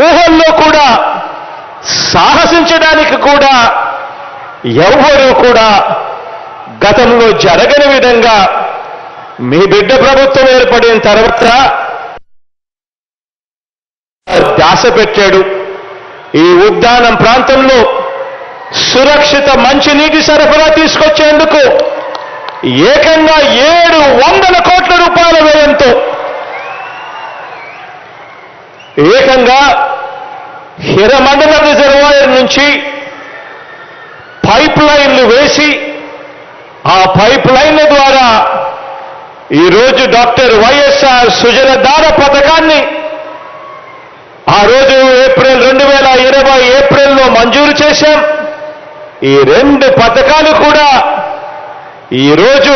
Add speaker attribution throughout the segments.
Speaker 1: ఊహల్లో కూడా సాహసించడానికి కూడా ఎవ్వరూ కూడా గతంలో జరగని విధంగా మీ బిడ్డ ప్రభుత్వం ఏర్పడిన తర్వాత ధ్యాస పెట్టాడు. ఈ ఉద్దానం ప్రాంతంలో సురక్షిత మంచినీటి సరఫరా తీసుకొచ్చేందుకు ఏకంగా 700 కోట్ల రూపాయల వ్యయంతో ఏకంగా హిరమండల రిజర్వాయర్ నుంచి పైప్ లైన్లు వేసి ఆ పైప్ లైన్ల ద్వారా ఈరోజు డాక్టర్ వైఎస్ఆర్ సుజలధార పథకాన్ని ఆ రోజు 2020 ఏప్రిల్లో మంజూరు చేశాం. ఈ 2 పథకాలు కూడా ఈరోజు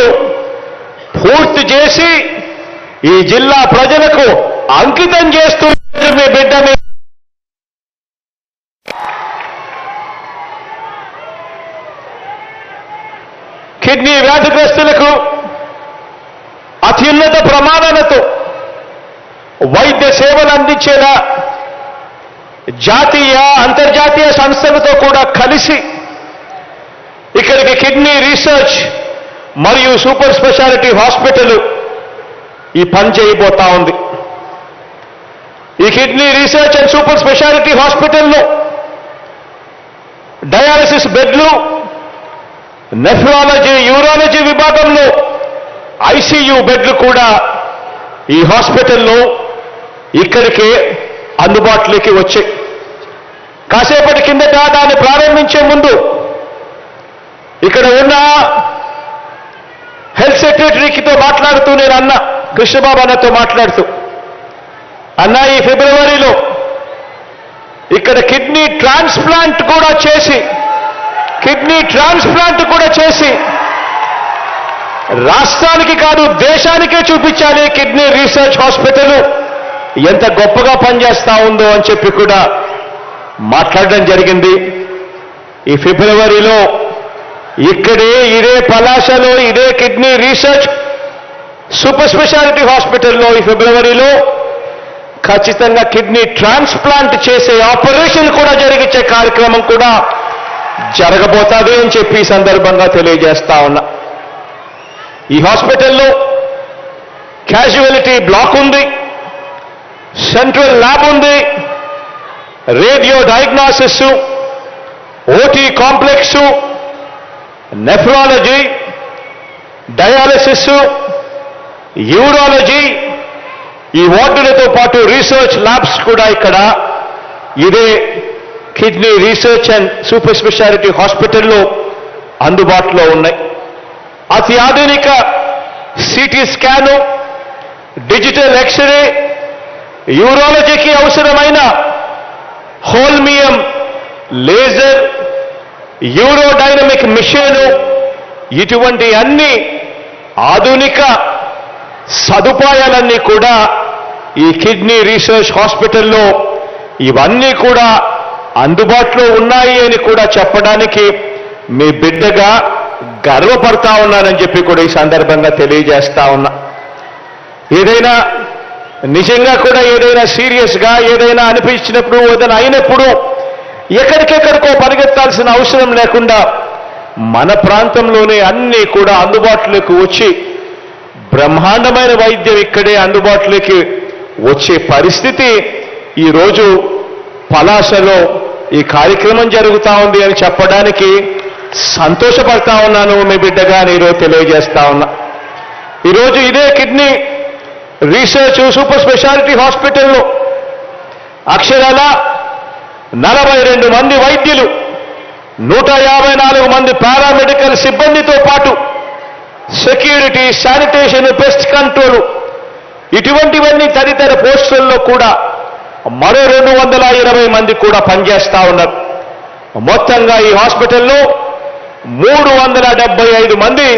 Speaker 1: పూర్తి చేసి ఈ జిల్లా ప్రజలకు అంకితం చేస్తూ మీ బిడ్డ కిడ్నీ వ్యాధిగ్రస్తులకు అత్యున్నత ప్రమాణాలతో వైద్య సేవలు అందించేలా జాతీయ అంతర్జాతీయ సంస్థలతో కూడా కలిసి ఇక్కడికి కిడ్నీ రీసెర్చ్ మరియు సూపర్ స్పెషాలిటీ హాస్పిటల్ ఈ పని చేయబోతా ఉంది. ఈ kidney research and super speciality హాస్పిటల్లో డయాలసిస్ బెడ్లు, నెఫ్రాలజీ, యూరాలజీ విభాగంలో ఐసీయూ బెడ్లు కూడా ఈ హాస్పిటల్లో ఇక్కడికే అందుబాటులోకి వచ్చాయి. కాసేపటి కిందట దాన్ని ప్రారంభించే ముందు ఇక్కడ ఉన్న హెల్త్ సెక్రటరీతో మాట్లాడుతూ నేను అన్న కృష్ణబాబు అన్నతో మాట్లాడుతూ అన్న ఈ ఫిబ్రవరిలో ఇక్కడ కిడ్నీ ట్రాన్స్ప్లాంట్ కూడా చేసి రాష్ట్రానికి కాదు దేశానికే చూపించాలి కిడ్నీ రీసెర్చ్ హాస్పిటల్ ఎంత గొప్పగా పనిచేస్తా ఉందో అని చెప్పి కూడా మాట్లాడడం జరిగింది. ఈ ఫిబ్రవరిలో ఇదే పలాసలో ఇదే కిడ్నీ రీసెర్చ్ సూపర్ స్పెషాలిటీ హాస్పిటల్లో ఈ ఫిబ్రవరిలో ఖచ్చితంగా కిడ్నీ ట్రాన్స్ప్లాంట్ చేసే ఆపరేషన్ కూడా జరిగించే కార్యక్రమం కూడా జరగబోతుంది అని చెప్పి ఈ సందర్భంగా తెలియజేస్తా ఉన్నా. ఈ హాస్పిటల్లో క్యాజువాలిటీ బ్లాక్ ఉంది, సెంట్రల్ ల్యాబ్ ఉంది, radio diagnosis, OT complex, nephrology, dialysis, urology, ఈ వార్డులతో పాటు రీసెర్చ్ ల్యాబ్స్ కూడా ఇక్కడ ఇదే kidney research and super speciality హాస్పిటల్లో అందుబాటులో ఉన్నాయి. అతి ఆధునిక సిటీ స్కాను, డిజిటల్ ఎక్స్రే, యూరాలజీకి అవసరమైన హోల్మియం లేజర్, యూరోడైనమిక్ మిషన్, ఇటువంటి అన్ని ఆధునిక సదుపాయాలన్నీ కూడా ఈ కిడ్నీ రీసెర్చ్ హాస్పిటల్లో ఇవన్నీ కూడా అందుబాటులో ఉన్నాయి అని కూడా చెప్పడానికి మీ బిడ్డగా గర్వపడతా ఉన్నానని చెప్పి కూడా ఈ సందర్భంగా తెలియజేస్తా ఉన్నా. ఏదైనా నిజంగా కూడా ఏదైనా సీరియస్గా ఏదైనా అనిపించినప్పుడు ఏదైనా అయినప్పుడు ఎక్కడికెక్కడికో పరిగెత్తాల్సిన అవసరం లేకుండా మన ప్రాంతంలోనే అన్నీ కూడా అందుబాటులోకి వచ్చి బ్రహ్మాండమైన వైద్యం ఇక్కడే అందుబాటులోకి వచ్చే పరిస్థితి ఈరోజు పలాసలో ఈ కార్యక్రమం జరుగుతూ ఉంది అని చెప్పడానికి సంతోషపడతా ఉన్నాను మీ బిడ్డగా ఈరోజు తెలియజేస్తా ఉన్నా. ఈరోజు ఇదే కిడ్నీ రీసెర్చ్ సూపర్ స్పెషాలిటీ హాస్పిటల్లో అక్షరాల 42 మంది వైద్యులు, 154 మంది పారామెడికల్ సిబ్బందితో పాటు సెక్యూరిటీ, శానిటేషన్, పెస్ట్ కంట్రోల్ ఇటువంటివన్నీ తదితర పోస్టుల్లో కూడా మరో 220 మంది కూడా పనిచేస్తా ఉన్నారు. మొత్తంగా ఈ హాస్పిటల్లో 375 మంది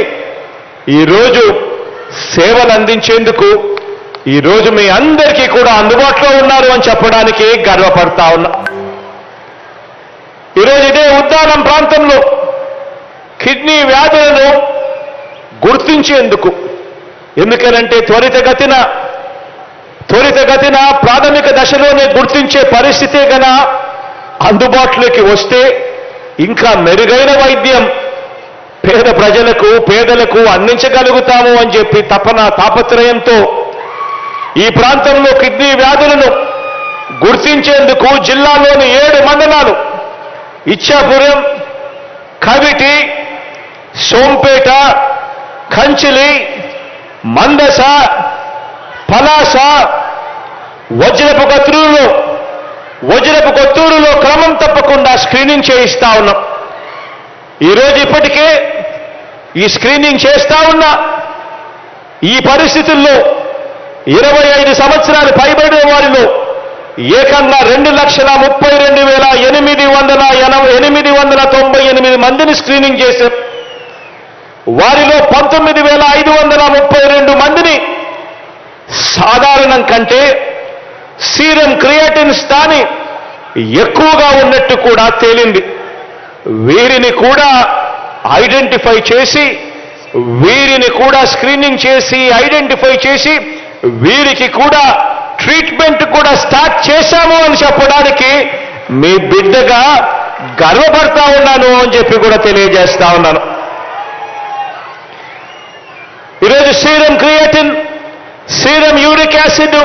Speaker 1: ఈరోజు సేవలు అందించేందుకు ఈరోజు మీ అందరికీ కూడా అందుబాటులో ఉన్నారు అని చెప్పడానికి గర్వపడతా ఉన్నా. ఈరోజు ఇదే ఉద్దానం ప్రాంతంలో కిడ్నీ వ్యాధులను గుర్తించేందుకు, ఎందుకనంటే త్వరితగతిన ప్రాథమిక దశలోనే గుర్తించే పరిస్థితే గన అందుబాటులోకి వస్తే ఇంకా మెరుగైన వైద్యం పేద ప్రజలకు పేదలకు అందించగలుగుతాము అని చెప్పి తాపత్రయంతో ఈ ప్రాంతంలో కిడ్నీ వ్యాధులను గుర్తించేందుకు జిల్లాలోని 7 మండలాలు ఇచ్చాపురం, కవిటి, సోంపేట, కంచిలి, మందస, పలాస, వజ్రపు కొత్తూరులో క్రమం తప్పకుండా స్క్రీనింగ్ చేయిస్తా ఉన్నాం. ఈరోజు ఇప్పటికే ఈ స్క్రీనింగ్ చేస్తా ఉన్న ఈ పరిస్థితుల్లో 25 సంవత్సరాలు పైబడిన వారిలో ఏకంగా 2,32,898 మందిని స్క్రీనింగ్ చేశాం. వారిలో 19,532 మందిని సాధారణం కంటే సీరం క్రియాటిన్ స్థాయి ఎక్కువగా ఉన్నట్టు కూడా తేలింది. వీరిని కూడా ఐడెంటిఫై చేసి, వీరిని కూడా స్క్రీనింగ్ చేసి ఐడెంటిఫై చేసి వీరికి కూడా ట్రీట్మెంట్ కూడా స్టార్ట్ చేశాము అని చెప్పడానికి మీ బిడ్డగా గర్వపడతా ఉన్నాను అని చెప్పి కూడా తెలియజేస్తా ఉన్నాను. ఈరోజు serum creatinine, serum uric acid,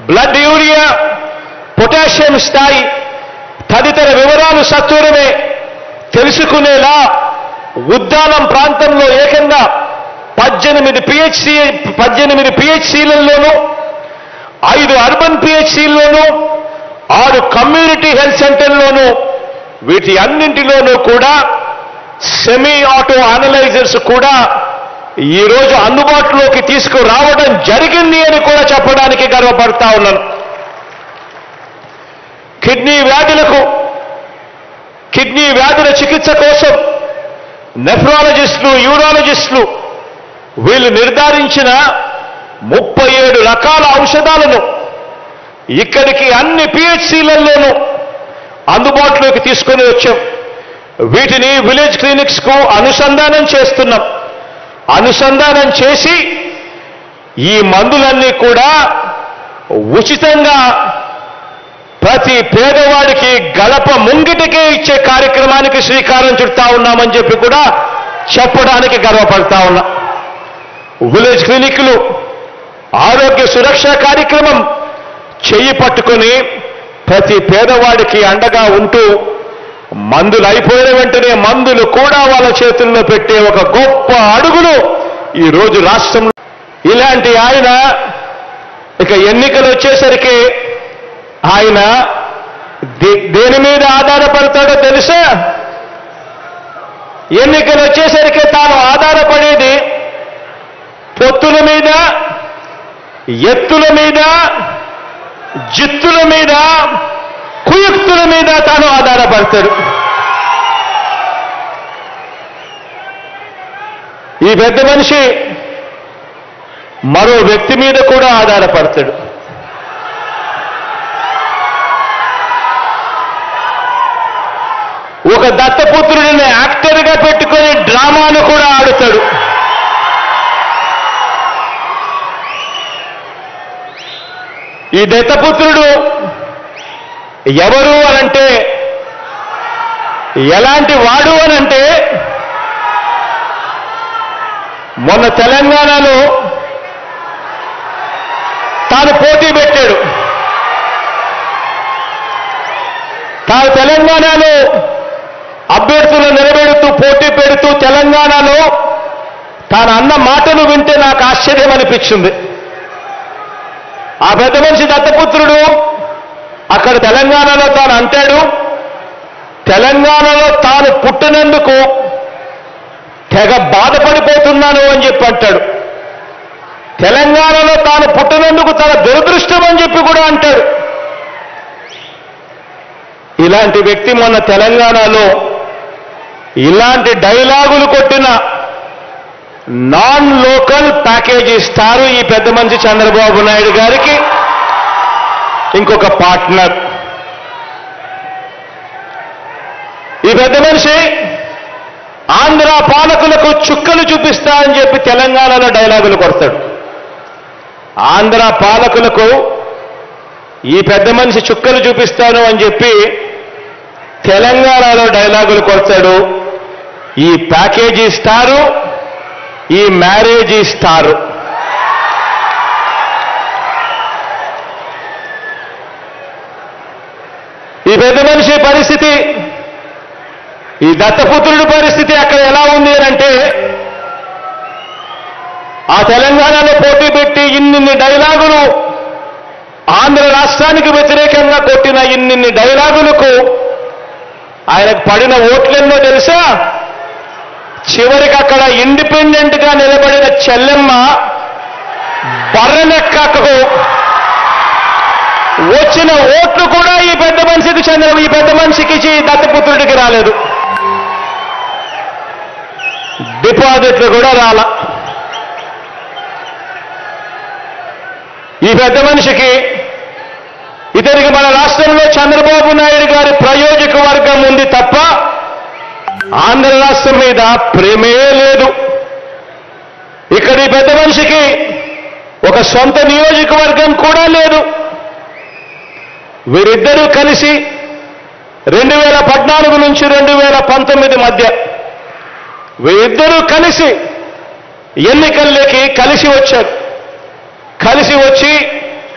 Speaker 1: blood urea, potassium స్థాయి తదితర వివరాలు సత్వరమే తెలుసుకునేలా ఉద్దానం ప్రాంతంలో ఏకంగా 18 పిహెచ్సిలలోనూ 5 అర్బన్ పిహెచ్సిల్లోనూ 6 కమ్యూనిటీ హెల్త్ సెంటర్లోనూ వీటి అన్నింటిలోనూ కూడా సెమీ ఆటో అనలైజర్స్ కూడా ఈరోజు అందుబాటులోకి తీసుకురావడం జరిగింది అని కూడా చెప్పడానికి గర్వపడతా ఉన్నాను. కిడ్నీ వ్యాధుల చికిత్స కోసం నెఫ్రాలజిస్టులు, యూరాలజిస్టులు వీళ్ళు నిర్ధారించిన 37 రకాల ఔషధాలను ఇక్కడికి అన్ని పిహెచ్సిలలోనూ అందుబాటులోకి తీసుకొని వచ్చాం. వీటిని విలేజ్ క్లినిక్స్ కు అనుసంధానం చేస్తున్నాం. అనుసంధానం చేసి ఈ మందులన్నీ కూడా ఉచితంగా ప్రతి పేదవాడికి గడప ముంగిటికే ఇచ్చే కార్యక్రమానికి శ్రీకారం చుడతా ఉన్నామని చెప్పి కూడా చెప్పడానికి గర్వపడతా ఉన్నా. విలేజ్ క్లినిక్లు ఆరోగ్య సురక్ష కార్యక్రమం చెయ్యి పట్టుకొని ప్రతి పేదవాడికి అండగా ఉంటూ మందులు అయిపోయిన వెంటనే మందులు కూడా వాళ్ళ చేతుల్లో పెట్టే ఒక గొప్ప అడుగులు ఈరోజు రాష్ట్రంలో. ఇలాంటి ఆయన ఇక ఎన్నికలు వచ్చేసరికి ఆయన దేని మీద ఆధారపడతాడో తెలుసా? ఎన్నికలు వచ్చేసరికి తాను ఆధారపడేది పొత్తుల మీద, ఎత్తుల మీద, జిత్తుల మీద, కుయుక్తుల మీద తాను ఆధారపడతాడు. ఈ పెద్ద మనిషి మరో వ్యక్తి మీద కూడా ఆధారపడతాడు. ఒక దత్తపుత్రుడిని యాక్టర్గా పెట్టుకొని డ్రామాను కూడా ఆడుతాడు. ఈ దత్తపుత్రుడు ఎవరు అనంటే, ఎలాంటి వాడు అనంటే, మొన్న తెలంగాణలో తాను పోటీ పెట్టాడు. తాను తెలంగాణలో అభ్యర్థులను నిలబెడుతూ పోటీ పెడుతూ తెలంగాణలో తాను అన్న మాటలు వింటే నాకు ఆశ్చర్యం అనిపించింది. ఆ పెద్ద మనిషి దత్తపుత్రుడు అక్కడ తెలంగాణలో తాను అంటాడు, తెలంగాణలో తాను పుట్టినందుకు తెగ బాధపడిపోతున్నాను అని చెప్పి అంటాడు. తెలంగాణలో తాను పుట్టినందుకు తన దురదృష్టం అని చెప్పి కూడా అంటాడు. ఇలాంటి వ్యక్తి మొన్న తెలంగాణలో ఇలాంటి డైలాగులు కొట్టిన నాన్ లోకల్ ప్యాకేజీ ఇస్తారు ఈ పెద్ద మనిషి చంద్రబాబు నాయుడు గారికి ఇంకొక పార్ట్నర్. ఈ పెద్ద మనిషి ఆంధ్ర పాలకులకు చుక్కలు చూపిస్తా అని చెప్పి తెలంగాణలో డైలాగులు కొడతాడు. ఆంధ్ర పాలకులకు ఈ పెద్ద మనిషి చుక్కలు చూపిస్తాను అని చెప్పి తెలంగాణలో డైలాగులు కొడతాడు. ఈ ప్యాకేజీ ఇస్తారు, ఈ మ్యారేజ్ ఇస్తారు. ఈ పెద్ద మనిషి పరిస్థితి, ఈ దత్తపుత్రుడి పరిస్థితి అక్కడ ఎలా ఉంది అంటే, ఆ తెలంగాణలో పోటీ పెట్టి ఇన్నిన్ని డైలాగులు, ఆంధ్ర రాష్ట్రానికి వ్యతిరేకంగా కొట్టిన ఇన్నిన్ని డైలాగులకు ఆయనకు పడిన ఓట్లెన్నో తెలుసా? చివరికి అక్కడ ఇండిపెండెంట్ గా నిలబడిన చెల్లెమ్మ బర్రెలెక్కకు వచ్చిన ఓట్లు కూడా ఈ పెద్ద మనిషికి చెందిన, ఈ పెద్ద మనిషికి దత్తపుత్రుడికి రాలేదు. డిపాజిట్లు కూడా రాల. ఈ పెద్ద మనిషికి, ఇతనికి మన రాష్ట్రంలో చంద్రబాబు నాయుడు గారి ప్రయోజక వర్గం ఉంది తప్ప ఆంధ్ర రాష్ట్రం మీద ప్రేమే లేదు. ఇక్కడ ఈ పెద్ద మనిషికి ఒక సొంత నియోజకవర్గం కూడా లేదు. వీరిద్దరూ కలిసి 2014 నుంచి 2019 మధ్య వీరిద్దరూ కలిసి ఎన్నికల్లోకి కలిసి వచ్చారు. కలిసి వచ్చి